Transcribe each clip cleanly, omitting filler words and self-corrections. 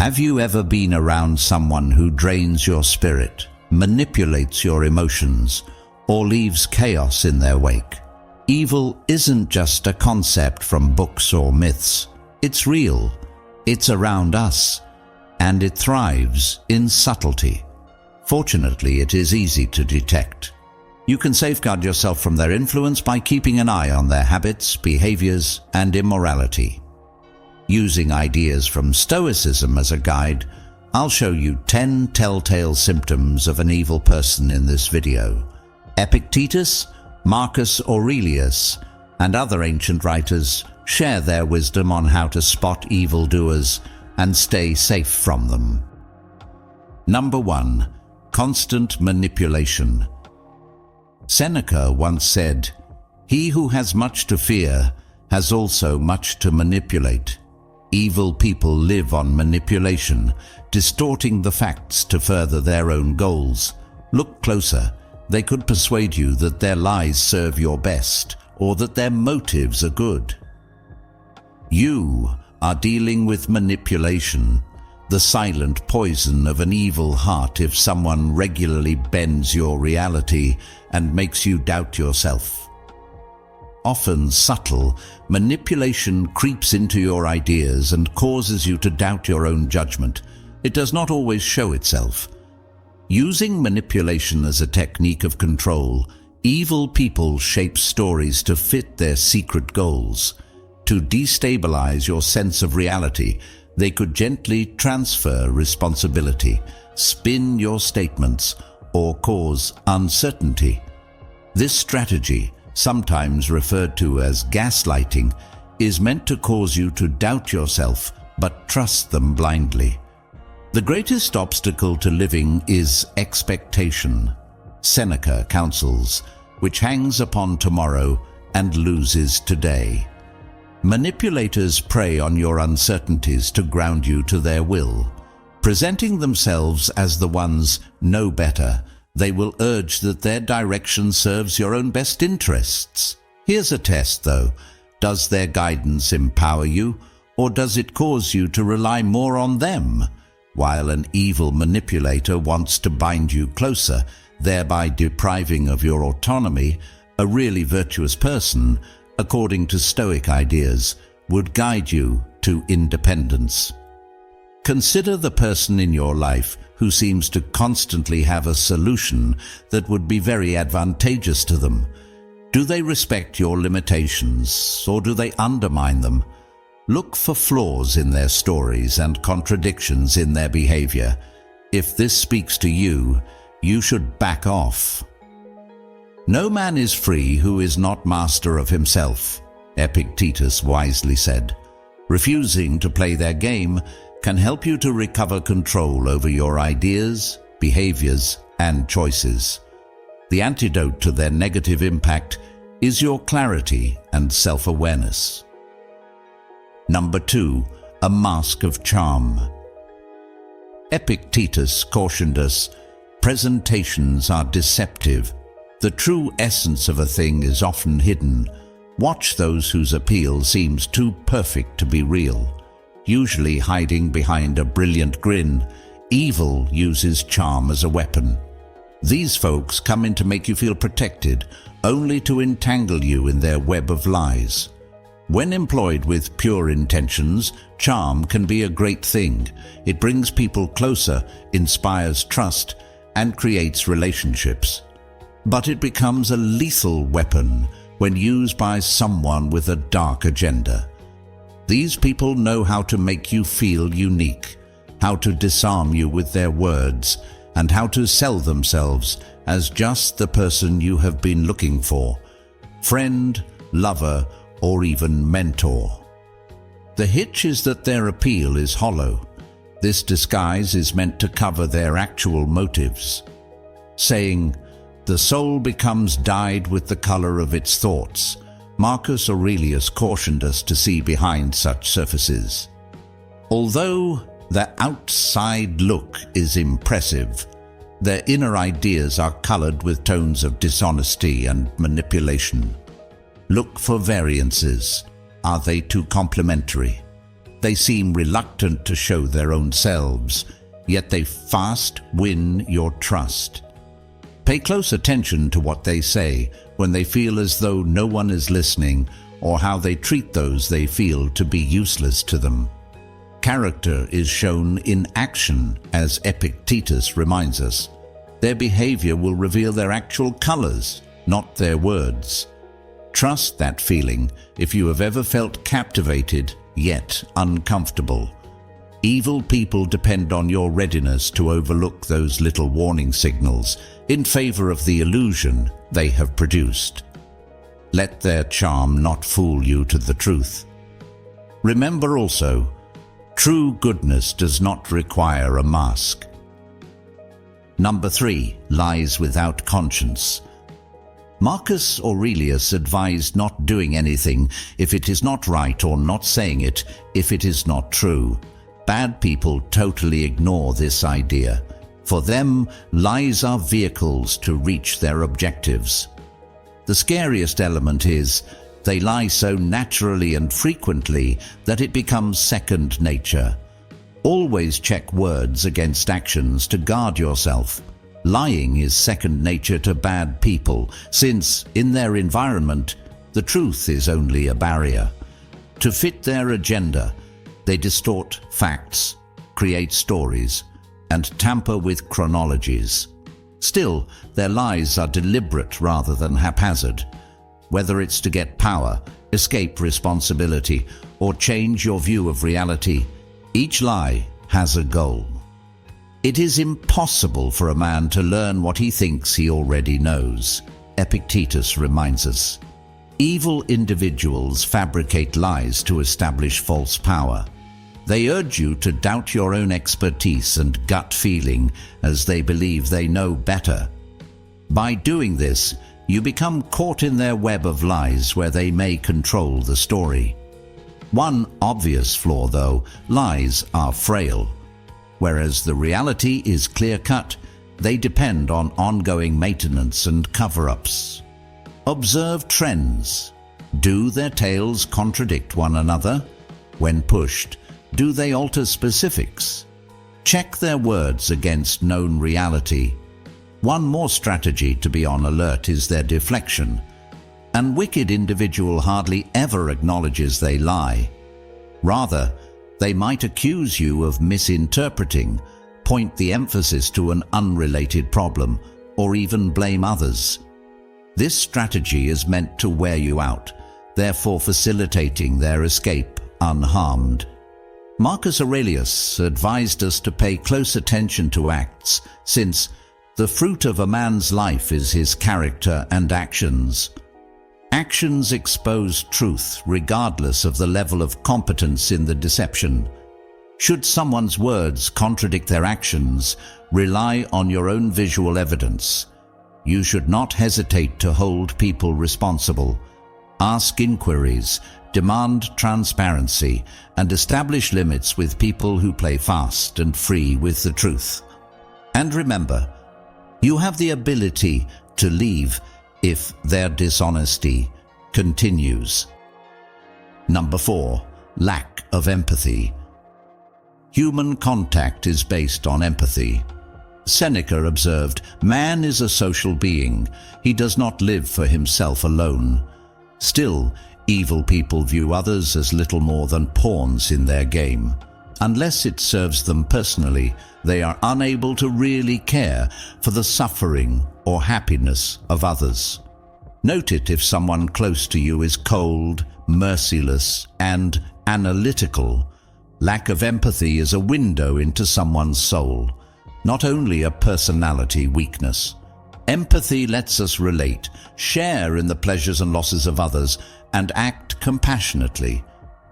Have you ever been around someone who drains your spirit, manipulates your emotions, or leaves chaos in their wake? Evil isn't just a concept from books or myths. It's real, it's around us, and it thrives in subtlety. Fortunately, it is easy to detect. You can safeguard yourself from their influence by keeping an eye on their habits, behaviors, and immorality. Using ideas from Stoicism as a guide, I'll show you 10 telltale symptoms of an evil person in this video. Epictetus, Marcus Aurelius, and other ancient writers share their wisdom on how to spot evildoers and stay safe from them. Number 1. Constant manipulation. Seneca once said, "He who has much to fear has also much to manipulate." Evil people live on manipulation, distorting the facts to further their own goals. Look closer. They could persuade you that their lies serve your best, or that their motives are good. You are dealing with manipulation, the silent poison of an evil heart if someone regularly bends your reality and makes you doubt yourself. Often subtle, manipulation creeps into your ideas and causes you to doubt your own judgment. It does not always show itself. Using manipulation as a technique of control, evil people shape stories to fit their secret goals. To destabilize your sense of reality, they could gently transfer responsibility, spin your statements, or cause uncertainty. This strategy, sometimes referred to as gaslighting, is meant to cause you to doubt yourself but trust them blindly. The greatest obstacle to living is expectation, Seneca counsels, which hangs upon tomorrow and loses today. Manipulators prey on your uncertainties to ground you to their will. Presenting themselves as the ones know better, they will urge that their direction serves your own best interests. Here's a test, though. Does their guidance empower you, or does it cause you to rely more on them? While an evil manipulator wants to bind you closer, thereby depriving of your autonomy, a really virtuous person, according to Stoic ideas, would guide you to independence. Consider the person in your life who seems to constantly have a solution that would be very advantageous to them. Do they respect your limitations, or do they undermine them? Look for flaws in their stories and contradictions in their behavior. If this speaks to you, you should back off. No man is free who is not master of himself, Epictetus wisely said. Refusing to play their game can help you to recover control over your ideas, behaviors, and choices. The antidote to their negative impact is your clarity and self-awareness. Number 2. A mask of charm. Epictetus cautioned us, presentations are deceptive. The true essence of a thing is often hidden. Watch those whose appeal seems too perfect to be real. Usually hiding behind a brilliant grin, evil uses charm as a weapon. These folks come in to make you feel protected, only to entangle you in their web of lies. When employed with pure intentions, charm can be a great thing. It brings people closer, inspires trust, and creates relationships. But it becomes a lethal weapon when used by someone with a dark agenda. These people know how to make you feel unique, how to disarm you with their words, and how to sell themselves as just the person you have been looking for, friend, lover, or even mentor. The hitch is that their appeal is hollow. This disguise is meant to cover their actual motives. Saying, "The soul becomes dyed with the color of its thoughts," Marcus Aurelius cautioned us to see behind such surfaces. Although their outside look is impressive, their inner ideas are colored with tones of dishonesty and manipulation. Look for variances. Are they too complementary? They seem reluctant to show their own selves, yet they fast win your trust. Pay close attention to what they say when they feel as though no one is listening, or how they treat those they feel to be useless to them. Character is shown in action, as Epictetus reminds us. Their behavior will reveal their actual colors, not their words. Trust that feeling if you have ever felt captivated, yet uncomfortable. Evil people depend on your readiness to overlook those little warning signals in favor of the illusion they have produced. Let their charm not fool you to the truth. Remember also, true goodness does not require a mask. Number 3, lies without conscience. Marcus Aurelius advised not doing anything if it is not right, or not saying it if it is not true. Bad people totally ignore this idea. For them, lies are vehicles to reach their objectives. The scariest element is, they lie so naturally and frequently that it becomes second nature. Always check words against actions to guard yourself. Lying is second nature to bad people, since, in their environment, the truth is only a barrier. To fit their agenda, they distort facts, create stories, and tamper with chronologies. Still, their lies are deliberate rather than haphazard. Whether it's to get power, escape responsibility, or change your view of reality, each lie has a goal. It is impossible for a man to learn what he thinks he already knows, Epictetus reminds us. Evil individuals fabricate lies to establish false power. They urge you to doubt your own expertise and gut feeling, as they believe they know better. By doing this, you become caught in their web of lies where they may control the story. One obvious flaw, though: lies are frail. Whereas the reality is clear-cut, they depend on ongoing maintenance and cover-ups. Observe trends. Do their tales contradict one another? When pushed, do they alter specifics? Check their words against known reality. One more strategy to be on alert is their deflection. An wicked individual hardly ever acknowledges they lie. Rather, they might accuse you of misinterpreting, point the emphasis to an unrelated problem, or even blame others. This strategy is meant to wear you out, therefore facilitating their escape unharmed. Marcus Aurelius advised us to pay close attention to acts, since the fruit of a man's life is his character and actions. Actions expose truth regardless of the level of competence in the deception. Should someone's words contradict their actions, rely on your own visual evidence. You should not hesitate to hold people responsible. Ask inquiries, demand transparency, and establish limits with people who play fast and free with the truth. And remember, you have the ability to leave if their dishonesty continues. Number 4, lack of empathy. Human contact is based on empathy. Seneca observed, "Man is a social being. He does not live for himself alone." Still, evil people view others as little more than pawns in their game. Unless it serves them personally, they are unable to really care for the suffering or happiness of others. Note it if someone close to you is cold, merciless, and analytical. Lack of empathy is a window into someone's soul, not only a personality weakness. Empathy lets us relate, share in the pleasures and losses of others, and act compassionately.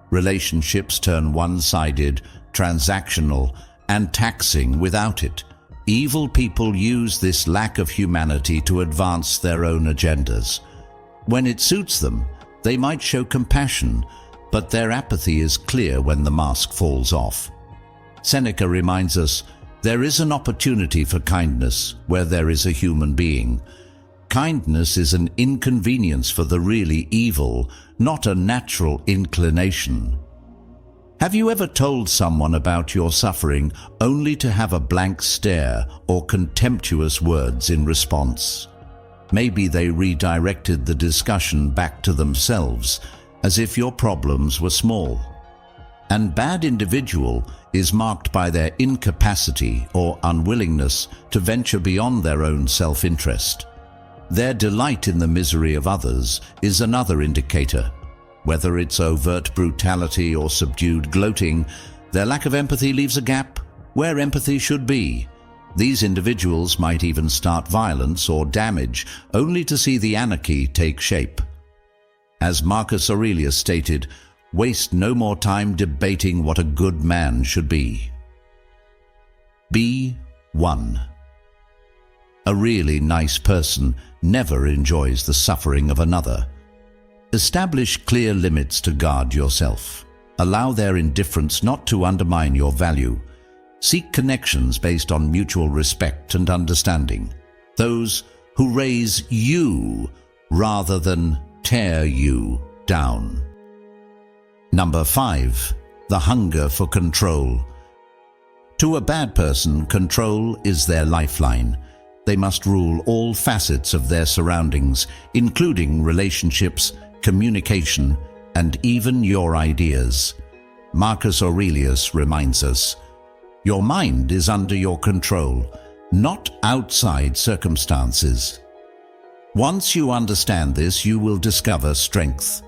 Relationships turn one-sided, transactional, and taxing without it. Evil people use this lack of humanity to advance their own agendas. When it suits them, they might show compassion, but their apathy is clear when the mask falls off. Seneca reminds us, there is an opportunity for kindness where there is a human being. Kindness is an inconvenience for the really evil, not a natural inclination. Have you ever told someone about your suffering only to have a blank stare or contemptuous words in response? Maybe they redirected the discussion back to themselves, as if your problems were small. An bad individual is marked by their incapacity or unwillingness to venture beyond their own self-interest. Their delight in the misery of others is another indicator. Whether it's overt brutality or subdued gloating, their lack of empathy leaves a gap where empathy should be. These individuals might even start violence or damage only to see the anarchy take shape. As Marcus Aurelius stated, waste no more time debating what a good man should be. B1. A really nice person never enjoys the suffering of another. Establish clear limits to guard yourself. Allow their indifference not to undermine your value. Seek connections based on mutual respect and understanding. Those who raise you rather than tear you down. Number 5. The hunger for control. To a bad person, control is their lifeline. They must rule all facets of their surroundings, including relationships, communication, and even your ideas. Marcus Aurelius reminds us, your mind is under your control, not outside circumstances. Once you understand this, you will discover strength.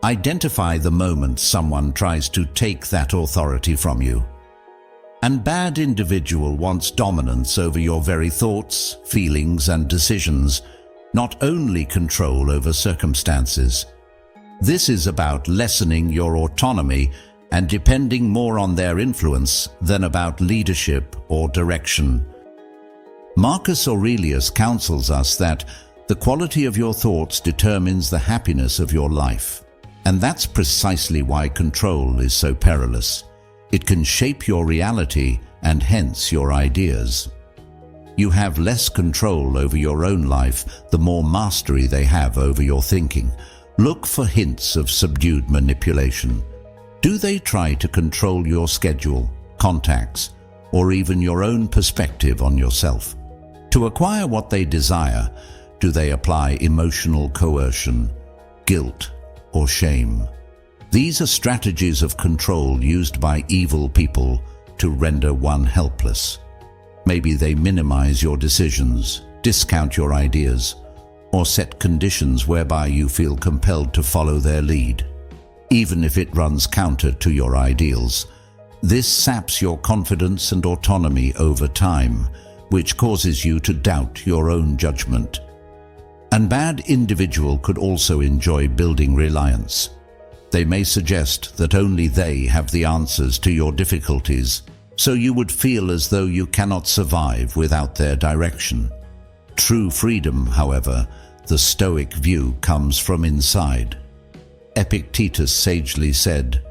Identify the moment someone tries to take that authority from you. An bad individual wants dominance over your very thoughts, feelings, and decisions, not only control over circumstances. This is about lessening your autonomy and depending more on their influence than about leadership or direction. Marcus Aurelius counsels us that the quality of your thoughts determines the happiness of your life. And that's precisely why control is so perilous. It can shape your reality and hence your ideas. You have less control over your own life the more mastery they have over your thinking. Look for hints of subdued manipulation. Do they try to control your schedule, contacts, or even your own perspective on yourself? To acquire what they desire, do they apply emotional coercion, guilt, or shame? These are strategies of control used by evil people to render one helpless. Maybe they minimize your decisions, discount your ideas, or set conditions whereby you feel compelled to follow their lead, even if it runs counter to your ideals. This saps your confidence and autonomy over time, which causes you to doubt your own judgment. An bad individual could also enjoy building reliance. They may suggest that only they have the answers to your difficulties, so you would feel as though you cannot survive without their direction. True freedom, however, the Stoic view, comes from inside. Epictetus sagely said,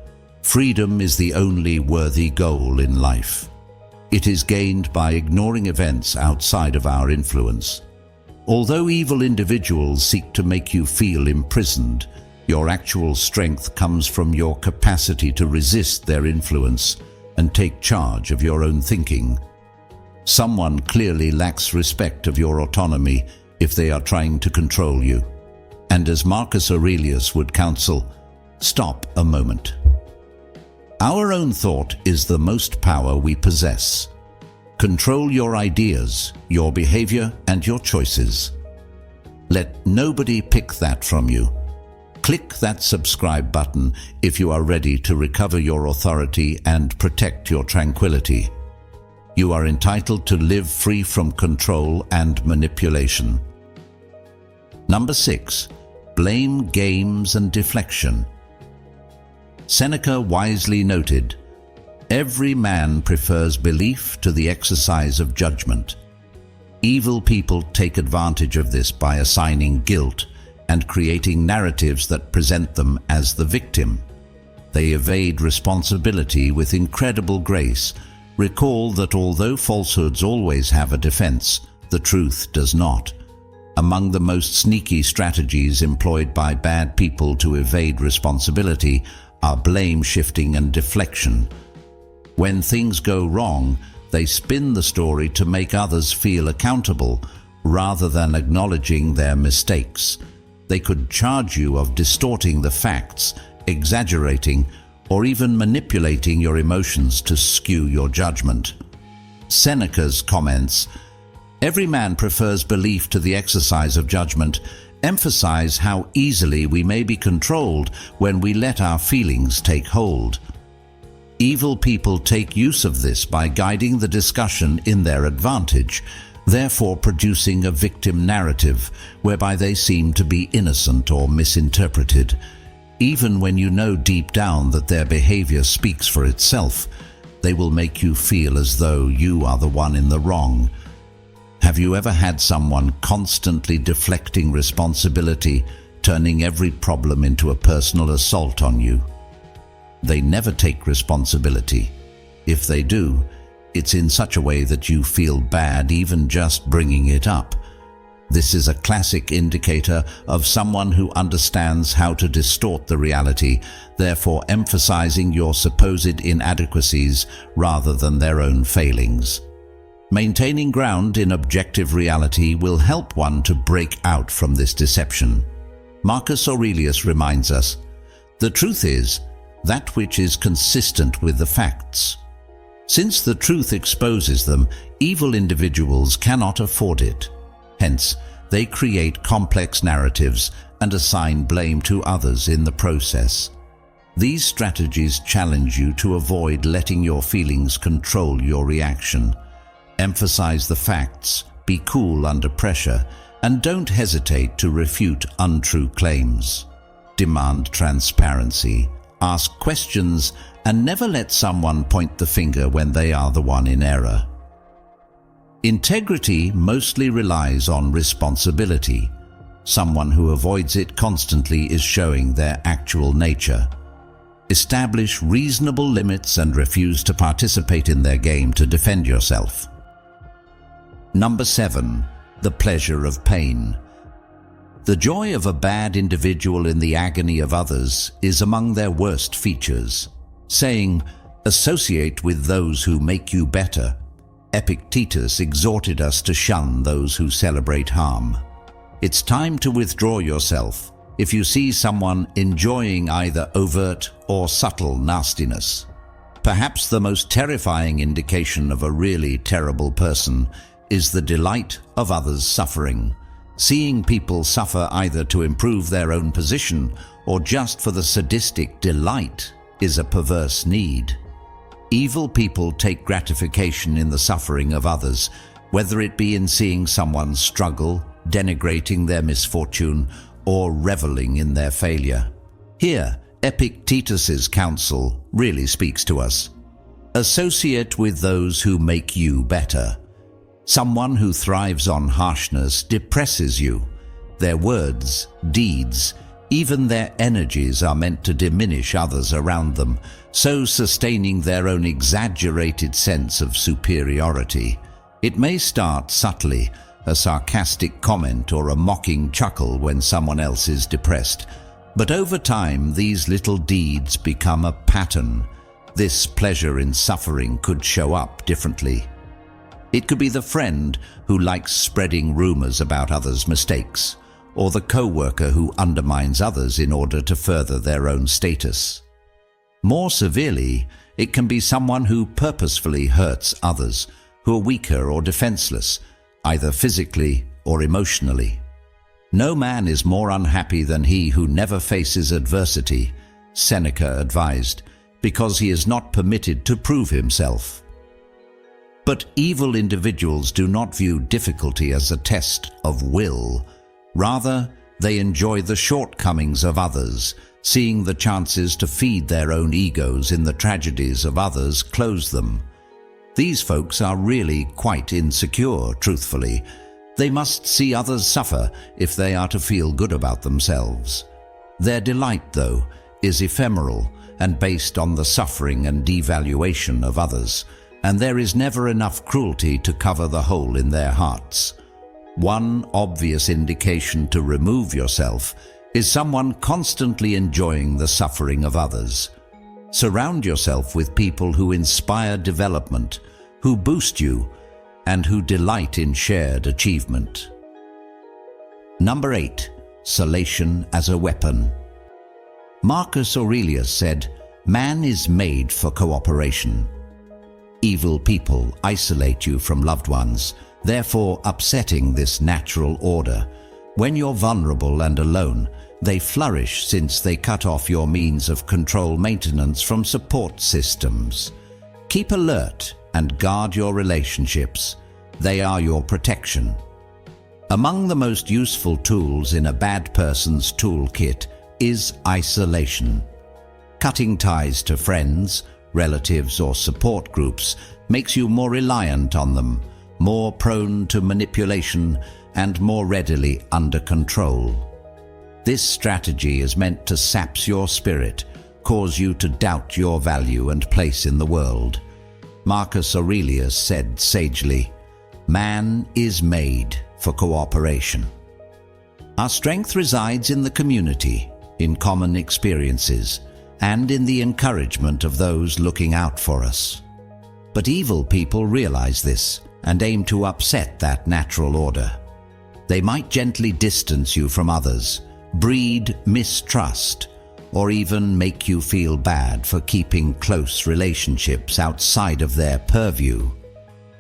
"Freedom is the only worthy goal in life. It is gained by ignoring events outside of our influence." Although evil individuals seek to make you feel imprisoned, your actual strength comes from your capacity to resist their influence and take charge of your own thinking. Someone clearly lacks respect of your autonomy if they are trying to control you. And as Marcus Aurelius would counsel, stop a moment. Our own thought is the most power we possess. Control your ideas, your behavior, and your choices. Let nobody pick that from you. Click that subscribe button if you are ready to recover your authority and protect your tranquility. You are entitled to live free from control and manipulation. Number 6. Blame games and deflection. Seneca wisely noted, "Every man prefers belief to the exercise of judgment." Evil people take advantage of this by assigning guilt and creating narratives that present them as the victim. They evade responsibility with incredible grace. Recall that although falsehoods always have a defense, the truth does not. Among the most sneaky strategies employed by bad people to evade responsibility are blame shifting and deflection. When things go wrong, they spin the story to make others feel accountable rather than acknowledging their mistakes. They could charge you of distorting the facts, exaggerating, or even manipulating your emotions to skew your judgment. Seneca's comments, "Every man prefers belief to the exercise of judgment," emphasize how easily we may be controlled when we let our feelings take hold. Evil people take use of this by guiding the discussion in their advantage, therefore producing a victim narrative whereby they seem to be innocent or misinterpreted. Even when you know deep down that their behavior speaks for itself, they will make you feel as though you are the one in the wrong. Have you ever had someone constantly deflecting responsibility, turning every problem into a personal assault on you? They never take responsibility. If they do, it's in such a way that you feel bad even just bringing it up. This is a classic indicator of someone who understands how to distort the reality, therefore emphasizing your supposed inadequacies rather than their own failings. Maintaining ground in objective reality will help one to break out from this deception. Marcus Aurelius reminds us, "The truth is that which is consistent with the facts." Since the truth exposes them, evil individuals cannot afford it. Hence, they create complex narratives and assign blame to others in the process. These strategies challenge you to avoid letting your feelings control your reaction. Emphasize the facts, be cool under pressure, and don't hesitate to refute untrue claims. Demand transparency, ask questions, and never let someone point the finger when they are the one in error. Integrity mostly relies on responsibility. Someone who avoids it constantly is showing their actual nature. Establish reasonable limits and refuse to participate in their game to defend yourself. Number 7. The pleasure of pain. The joy of a bad individual in the agony of others is among their worst features. Saying, "Associate with those who make you better," Epictetus exhorted us to shun those who celebrate harm. It's time to withdraw yourself if you see someone enjoying either overt or subtle nastiness. Perhaps the most terrifying indication of a really terrible person is the delight of others' suffering. Seeing people suffer either to improve their own position or just for the sadistic delight is a perverse need. Evil people take gratification in the suffering of others, whether it be in seeing someone struggle, denigrating their misfortune, or reveling in their failure. Here, Epictetus's counsel really speaks to us. Associate with those who make you better. Someone who thrives on harshness depresses you. Their words, deeds, even their energies are meant to diminish others around them, so sustaining their own exaggerated sense of superiority. It may start subtly, a sarcastic comment or a mocking chuckle when someone else is depressed, but over time these little deeds become a pattern. This pleasure in suffering could show up differently. It could be the friend who likes spreading rumors about others' mistakes, or the co-worker who undermines others in order to further their own status. More severely, it can be someone who purposefully hurts others, who are weaker or defenseless, either physically or emotionally. No man is more unhappy than he who never faces adversity, Seneca advised, because he is not permitted to prove himself. But evil individuals do not view difficulty as a test of will. Rather, they enjoy the shortcomings of others, seeing the chances to feed their own egos in the tragedies of others close them. These folks are really quite insecure, truthfully. They must see others suffer if they are to feel good about themselves. Their delight, though, is ephemeral and based on the suffering and devaluation of others, and there is never enough cruelty to cover the hole in their hearts. One obvious indication to remove yourself Is someone constantly enjoying the suffering of others? Surround yourself with people who inspire development, who boost you, and who delight in shared achievement. Number 8. Solation as a weapon. Marcus Aurelius said, "Man is made for cooperation." Evil people isolate you from loved ones, therefore upsetting this natural order. When you're vulnerable and alone, they flourish since they cut off your means of control maintenance from support systems. Keep alert and guard your relationships. They are your protection. Among the most useful tools in a bad person's toolkit is isolation. Cutting ties to friends, relatives, or support groups makes you more reliant on them, more prone to manipulation, and more readily under control. This strategy is meant to sap your spirit, cause you to doubt your value and place in the world. Marcus Aurelius said sagely, "Man is made for cooperation." Our strength resides in the community, in common experiences, and in the encouragement of those looking out for us. But evil people realize this and aim to upset that natural order. They might gently distance you from others, breed mistrust, or even make you feel bad for keeping close relationships outside of their purview.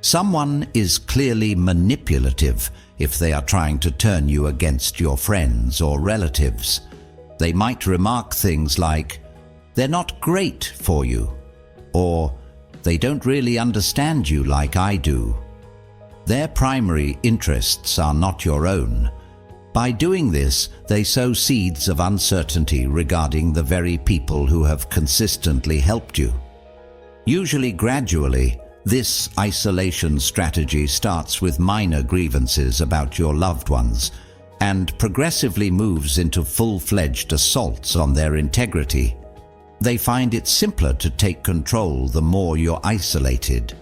Someone is clearly manipulative if they are trying to turn you against your friends or relatives. They might remark things like, "They're not great for you," or "They don't really understand you like I do." Their primary interests are not your own. By doing this, they sow seeds of uncertainty regarding the very people who have consistently helped you. Usually gradually, this isolation strategy starts with minor grievances about your loved ones and progressively moves into full-fledged assaults on their integrity. They find it simpler to take control the more you're isolated.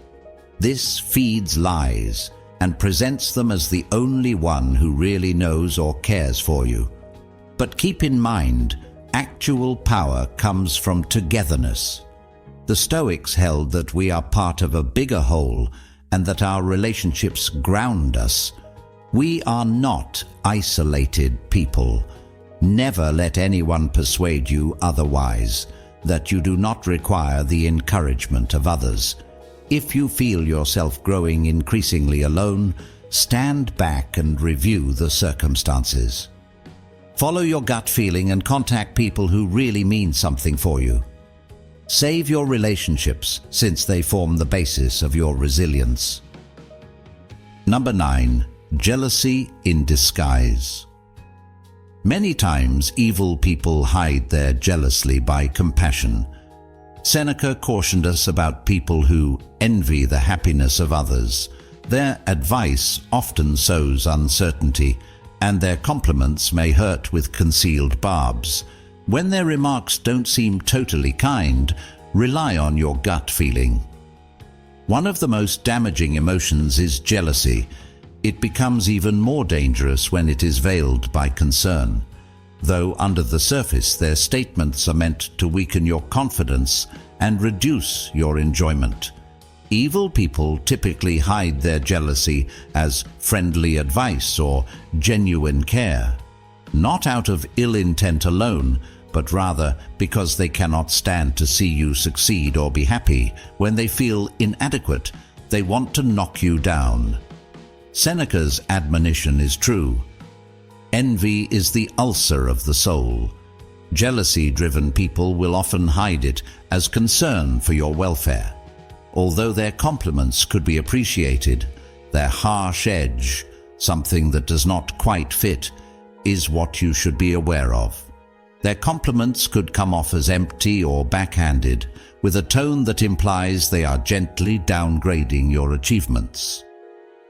This feeds lies and presents them as the only one who really knows or cares for you. But keep in mind, actual power comes from togetherness. The Stoics held that we are part of a bigger whole and that our relationships ground us. We are not isolated people. Never let anyone persuade you otherwise, that you do not require the encouragement of others. If you feel yourself growing increasingly alone, stand back and review the circumstances. Follow your gut feeling and contact people who really mean something for you. Save your relationships, since they form the basis of your resilience. Number 9. Jealousy in disguise. Many times, evil people hide their jealousy by compassion. Seneca cautioned us about people who envy the happiness of others. Their advice often sows uncertainty, and their compliments may hurt with concealed barbs. When their remarks don't seem totally kind, rely on your gut feeling. One of the most damaging emotions is jealousy. It becomes even more dangerous when it is veiled by concern. Though under the surface their statements are meant to weaken your confidence and reduce your enjoyment. Evil people typically hide their jealousy as friendly advice or genuine care, not out of ill intent alone, but rather because they cannot stand to see you succeed or be happy. When they feel inadequate, they want to knock you down. Seneca's admonition is true. Envy is the ulcer of the soul. Jealousy-driven people will often hide it as concern for your welfare. Although their compliments could be appreciated, their harsh edge, something that does not quite fit, is what you should be aware of. Their compliments could come off as empty or backhanded, with a tone that implies they are gently downgrading your achievements.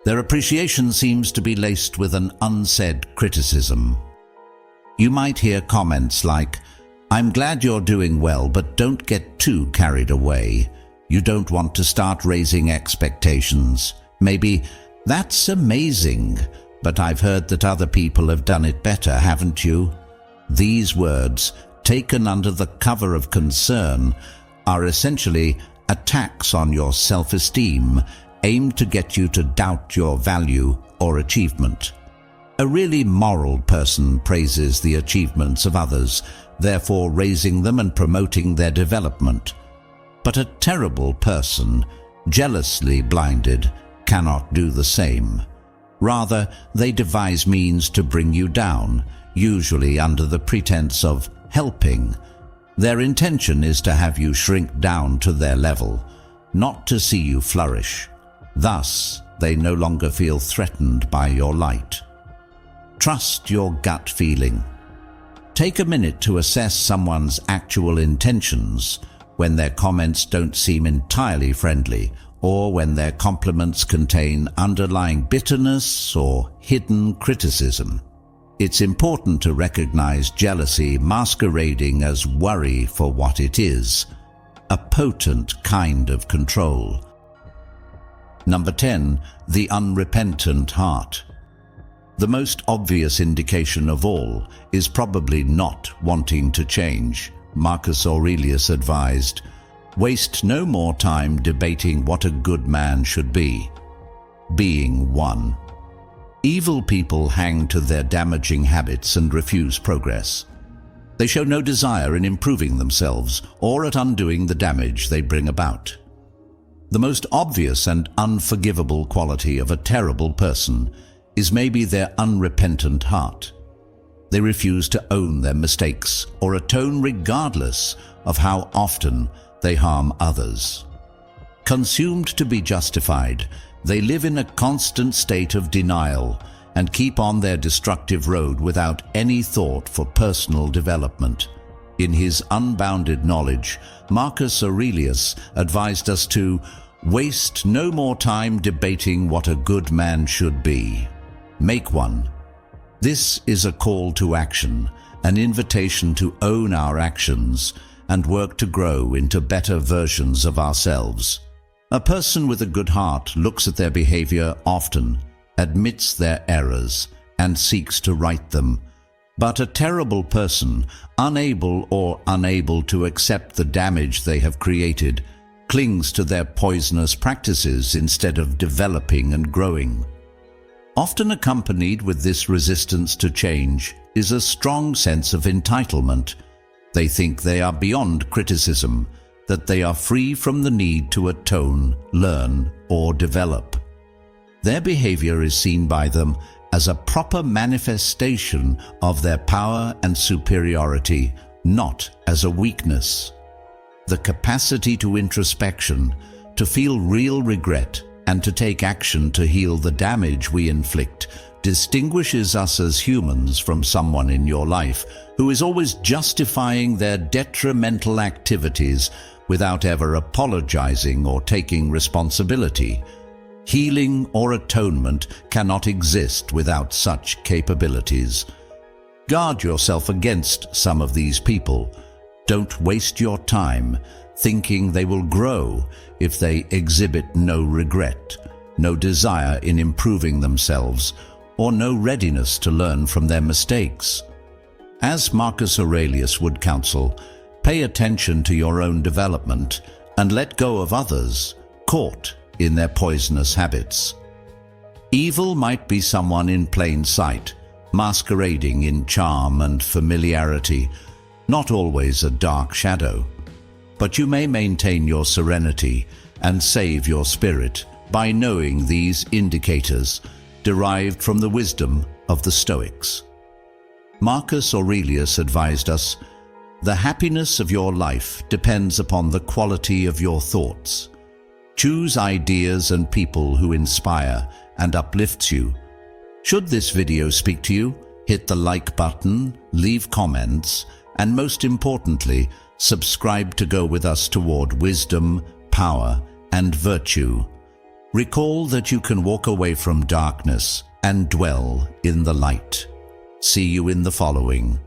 Their appreciation seems to be laced with an unsaid criticism. You might hear comments like, "I'm glad you're doing well, but don't get too carried away. You don't want to start raising expectations." Maybe, "That's amazing, but I've heard that other people have done it better, haven't you?" These words, taken under the cover of concern, are essentially attacks on your self-esteem aimed to get you to doubt your value or achievement. A really moral person praises the achievements of others, therefore raising them and promoting their development. But a terrible person, jealously blinded, cannot do the same. Rather, they devise means to bring you down, usually under the pretense of helping. Their intention is to have you shrink down to their level, not to see you flourish. Thus, they no longer feel threatened by your light. Trust your gut feeling. Take a minute to assess someone's actual intentions when their comments don't seem entirely friendly, or when their compliments contain underlying bitterness or hidden criticism. It's important to recognize jealousy masquerading as worry for what it is, a potent kind of control. Number 10, the unrepentant heart. The most obvious indication of all is probably not wanting to change. Marcus Aurelius advised, "Waste no more time debating what a good man should be. Being one." Evil people hang to their damaging habits and refuse progress. They show no desire in improving themselves or at undoing the damage they bring about. The most obvious and unforgivable quality of a terrible person is maybe their unrepentant heart. They refuse to own their mistakes or atone regardless of how often they harm others. Consumed to be justified, they live in a constant state of denial and keep on their destructive road without any thought for personal development. In his unbounded knowledge, Marcus Aurelius advised us to waste no more time debating what a good man should be. Make one. This is a call to action, an invitation to own our actions and work to grow into better versions of ourselves. A person with a good heart looks at their behavior often, admits their errors, and seeks to right them. But a terrible person, unable to accept the damage they have created, clings to their poisonous practices instead of developing and growing. Often accompanied with this resistance to change is a strong sense of entitlement. They think they are beyond criticism, that they are free from the need to atone, learn, or develop. Their behavior is seen by them as a proper manifestation of their power and superiority, not as a weakness. The capacity to introspection, to feel real regret, and to take action to heal the damage we inflict distinguishes us as humans from someone in your life who is always justifying their detrimental activities without ever apologizing or taking responsibility. Healing or atonement cannot exist without such capabilities. Guard yourself against some of these people. Don't waste your time thinking they will grow if they exhibit no regret, no desire in improving themselves, or no readiness to learn from their mistakes. As Marcus Aurelius would counsel, pay attention to your own development and let go of others caught in their poisonous habits. Evil might be someone in plain sight, masquerading in charm and familiarity, not always a dark shadow. But you may maintain your serenity and save your spirit by knowing these indicators derived from the wisdom of the Stoics. Marcus Aurelius advised us, "The happiness of your life depends upon the quality of your thoughts. Choose ideas and people who inspire and uplifts you." Should this video speak to you, hit the like button, leave comments, and most importantly, subscribe to go with us toward wisdom, power, and virtue. Recall that you can walk away from darkness and dwell in the light. See you in the following.